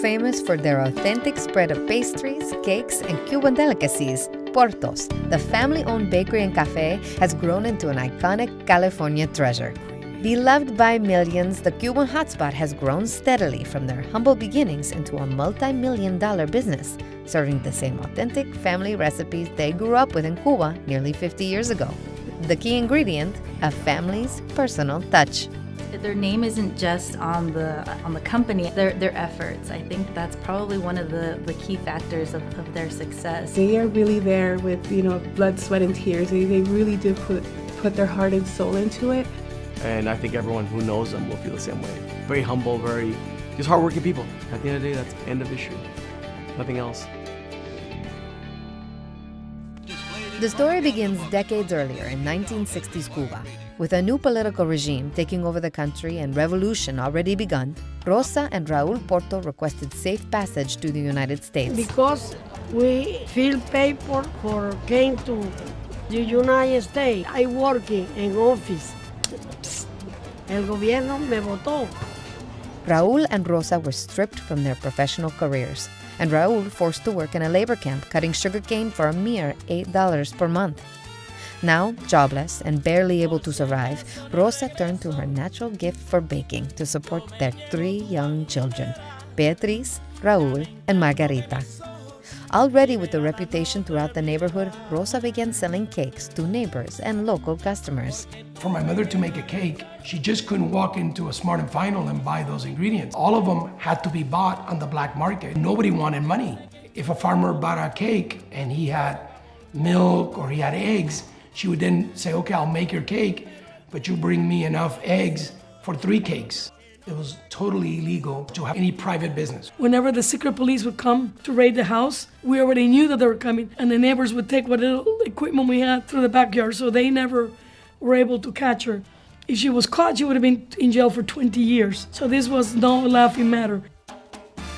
famous for their authentic spread of pastries, cakes, and Cuban delicacies, Porto's, the family-owned bakery and cafe, has grown into an iconic California treasure. Beloved by millions, the Cuban hotspot has grown steadily from their humble beginnings into a multi-million-dollar business, serving the same authentic family recipes they grew up with in Cuba nearly 50 years ago. The key ingredient, a family's personal touch. Their name isn't just on the company, their efforts. I think that's probably one of the key factors of their success. They are really there with, blood, sweat, and tears. They really do put their heart and soul into it. And I think everyone who knows them will feel the same way. Very humble, very just hardworking people. At the end of the day, that's the end of issue. Nothing else. The story begins decades earlier in 1960s Cuba. With a new political regime taking over the country and revolution already begun, Rosa and Raul Porto requested safe passage to the United States. Because we fill paper for came to the United States. I working in office. El gobierno me votó. Raul and Rosa were stripped from their professional careers, and Raul forced to work in a labor camp cutting sugarcane for a mere $8 per month. Now, jobless and barely able to survive, Rosa turned to her natural gift for baking to support their 3 young children, Beatriz, Raul, and Margarita. Already with a reputation throughout the neighborhood, Rosa began selling cakes to neighbors and local customers. For my mother to make a cake, she just couldn't walk into a Smart & Final and buy those ingredients. All of them had to be bought on the black market. Nobody wanted money. If a farmer bought a cake and he had milk or he had eggs, she would then say, okay, I'll make your cake, but you bring me enough eggs for 3 cakes. It was totally illegal to have any private business. Whenever the secret police would come to raid the house, we already knew that they were coming, and the neighbors would take what little equipment we had through the backyard, so they never were able to catch her. If she was caught, she would have been in jail for 20 years. So this was no laughing matter.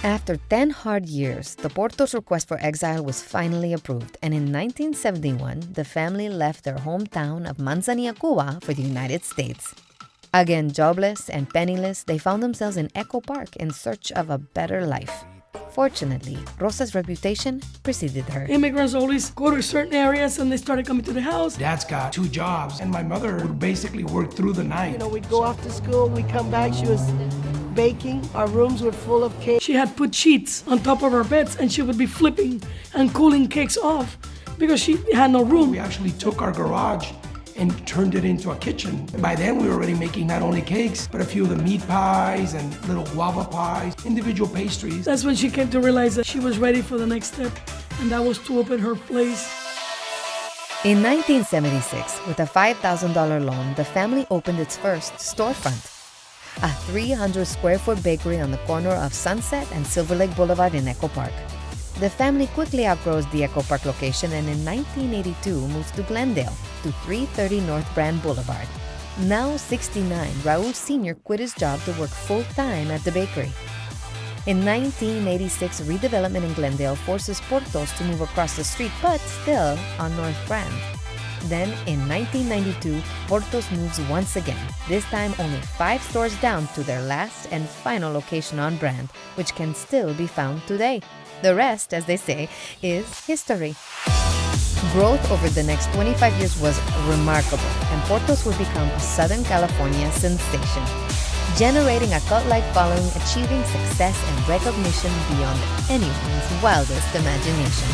After 10 hard years, the Porto's request for exile was finally approved, and in 1971, the family left their hometown of Manzanilla, Cuba, for the United States. Again jobless and penniless, they found themselves in Echo Park in search of a better life. Fortunately, Rosa's reputation preceded her. Immigrants always go to certain areas and they started coming to the house. Dad's got 2 jobs, and my mother would basically work through the night. We'd go off to school, we'd come back, she was baking. Our rooms were full of cake. She had put sheets on top of our beds and she would be flipping and cooling cakes off because she had no room. We actually took our garage and turned it into a kitchen. By then, we were already making not only cakes, but a few of the meat pies and little guava pies, individual pastries. That's when she came to realize that she was ready for the next step, and that was to open her place. In 1976, with a $5,000 loan, the family opened its first storefront, a 300-square-foot bakery on the corner of Sunset and Silver Lake Boulevard in Echo Park. The family quickly outgrows the Echo Park location and in 1982 moves to Glendale, to 330 North Brand Boulevard. Now 69, Raul Sr. quit his job to work full-time at the bakery. In 1986, redevelopment in Glendale forces Porto's to move across the street, but still on North Brand. Then, in 1992, Porto's moves once again, this time only 5 stores down to their last and final location on Brand, which can still be found today. The rest, as they say, is history. Growth over the next 25 years was remarkable, and Porto's would become a Southern California sensation, generating a cult-like following, achieving success and recognition beyond anyone's wildest imagination.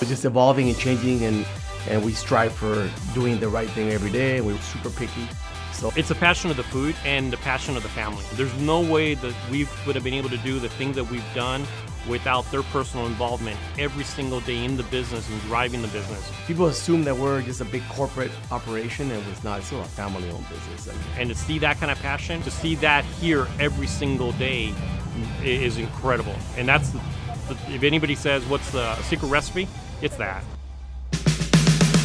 It's just evolving and changing, and we strive for doing the right thing every day, and we're super picky. So it's a passion of the food and the passion of the family. There's no way that we would have been able to do the things that we've done without their personal involvement every single day in the business and driving the business. people assume that we're just a big corporate operation, and it's not. It's still a family-owned business. And to see that kind of passion, to see that here every single day is incredible. And that's, if anybody says, what's the secret recipe? It's that.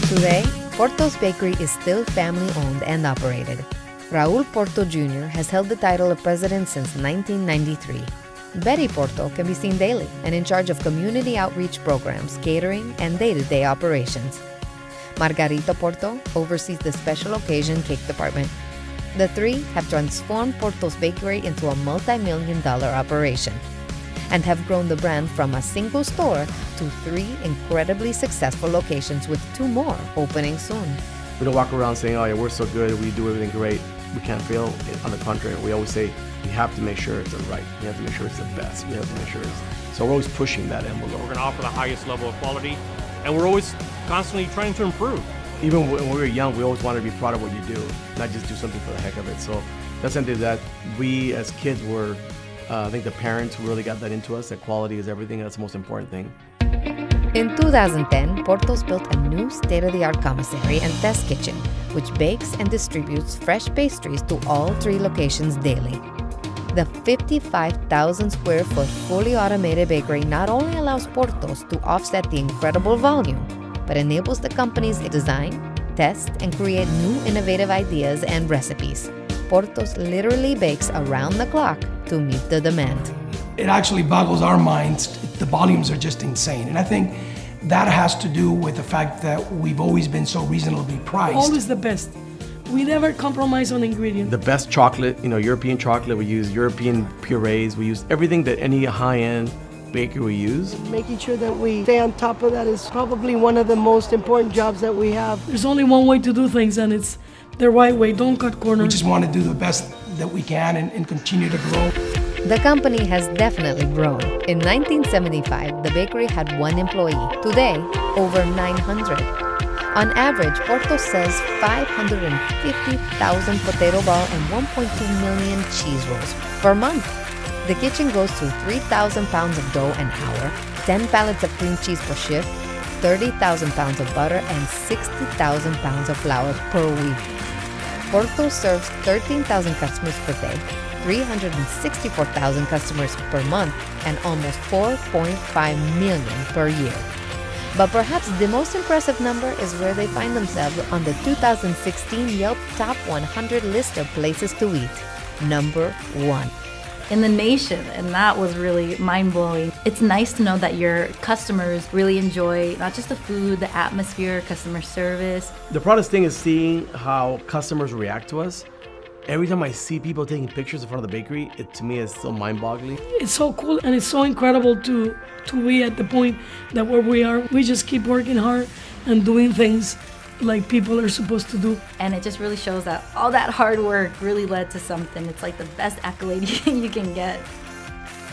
Today, Porto's Bakery is still family-owned and operated. Raul Porto Jr. has held the title of president since 1993. Betty Porto can be seen daily and in charge of community outreach programs, catering, and day-to-day operations. Margarita Porto oversees the special occasion cake department. The three have transformed Porto's Bakery into a multi-million-dollar operation. and have grown the brand from a single store to 3 incredibly successful locations, with 2 more opening soon. We don't walk around saying, oh yeah, we're so good, we do everything great, we can't fail. On the contrary, we always say, we have to make sure it's right. We have to make sure it's the best. We have to make sure it's... So we're always pushing that envelope. We're going to offer the highest level of quality, and we're always constantly trying to improve. Even when we were young, we always wanted to be proud of what you do, not just do something for the heck of it. So that's something that we as kids were, I think the parents really got that into us, that quality is everything, that's the most important thing. In 2010, Porto's built a new state-of-the-art commissary and test kitchen, which bakes and distributes fresh pastries to all 3 locations daily. The 55,000 square foot fully automated bakery not only allows Porto's to offset the incredible volume, but enables the companies to design, test, and create new innovative ideas and recipes. Porto's literally bakes around the clock to meet the demand. It actually boggles our minds. The volumes are just insane. And I think that has to do with the fact that we've always been so reasonably priced. Always the best. We never compromise on ingredients. The best chocolate, European chocolate, we use European purees, we use everything that any high-end bakery we use. Making sure that we stay on top of that is probably one of the most important jobs that we have. There's only one way to do things, and it's the right way. Don't cut corners. We just want to do the best that we can and continue to grow. The company has definitely grown. In 1975, the bakery had 1 employee. Today, over 900. On average, Porto sells 550,000 potato ball and 1.2 million cheese rolls per month. The kitchen goes through 3,000 pounds of dough an hour, 10 pallets of cream cheese per shift, 30,000 pounds of butter, and 60,000 pounds of flour per week. Porto serves 13,000 customers per day, 364,000 customers per month, and almost 4.5 million per year. But perhaps the most impressive number is where they find themselves on the 2016 Yelp Top 100 list of places to eat. Number 1. In the nation, and that was really mind-blowing. It's nice to know that your customers really enjoy not just the food, the atmosphere, customer service. The proudest thing is seeing how customers react to us. Every time I see people taking pictures in front of the bakery, it to me is so mind-boggling. It's so cool, and it's so incredible to be at the point that where we are. We just keep working hard and doing things like people are supposed to do. And it just really shows that all that hard work really led to something. It's like the best accolade you can get.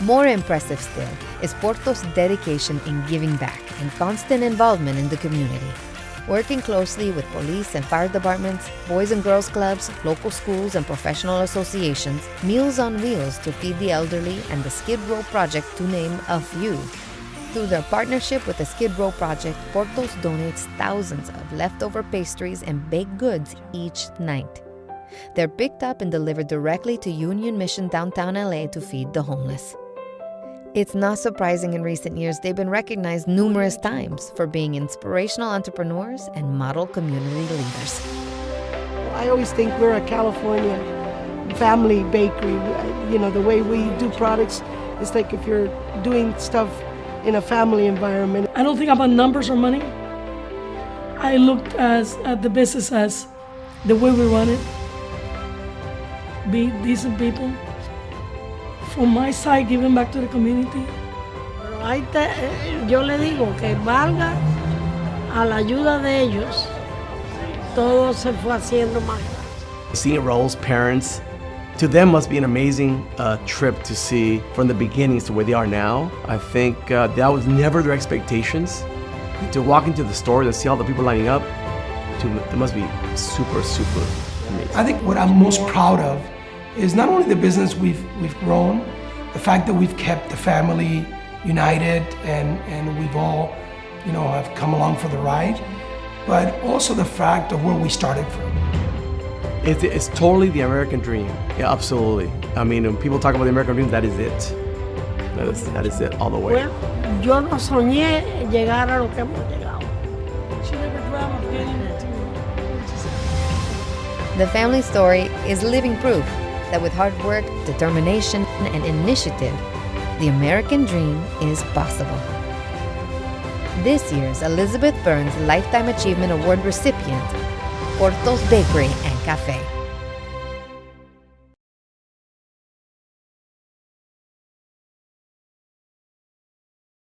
More impressive still is Porto's dedication in giving back and constant involvement in the community. Working closely with police and fire departments, boys and girls clubs, local schools, and professional associations, Meals on Wheels to feed the elderly, and the Skid Row Project, to name a few. Through their partnership with the Skid Row Project, Porto's donates thousands of leftover pastries and baked goods each night. They're picked up and delivered directly to Union Mission downtown LA to feed the homeless. It's not surprising in recent years they've been recognized numerous times for being inspirational entrepreneurs and model community leaders. I always think we're a California family bakery. The way we do products is like if you're doing stuff in a family environment. I don't think about numbers or money. I looked at the business as the way we run it. Be decent people. From my side, giving back to the community. Yo le digo que valga a la ayuda de ellos, todo se fue haciendo más. Seeing Raul's parents, to them must be an amazing trip to see from the beginnings to where they are now. I think that was never their expectations. To walk into the store and see all the people lining up, it must be super, super amazing. I think what I'm most proud of is not only the business we've grown, the fact that we've kept the family united and we've all, have come along for the ride, but also the fact of where we started from. It's totally the American dream. Yeah, absolutely. I mean, when people talk about the American dream, that is it. That is it all the way. Well, yo no soñé llegar a lo que hemos llegado. The family story is living proof that with hard work, determination, and initiative, the American dream is possible. This year's Elizabeth Burns Lifetime Achievement Award recipient, Porto's Bakery and Cafe.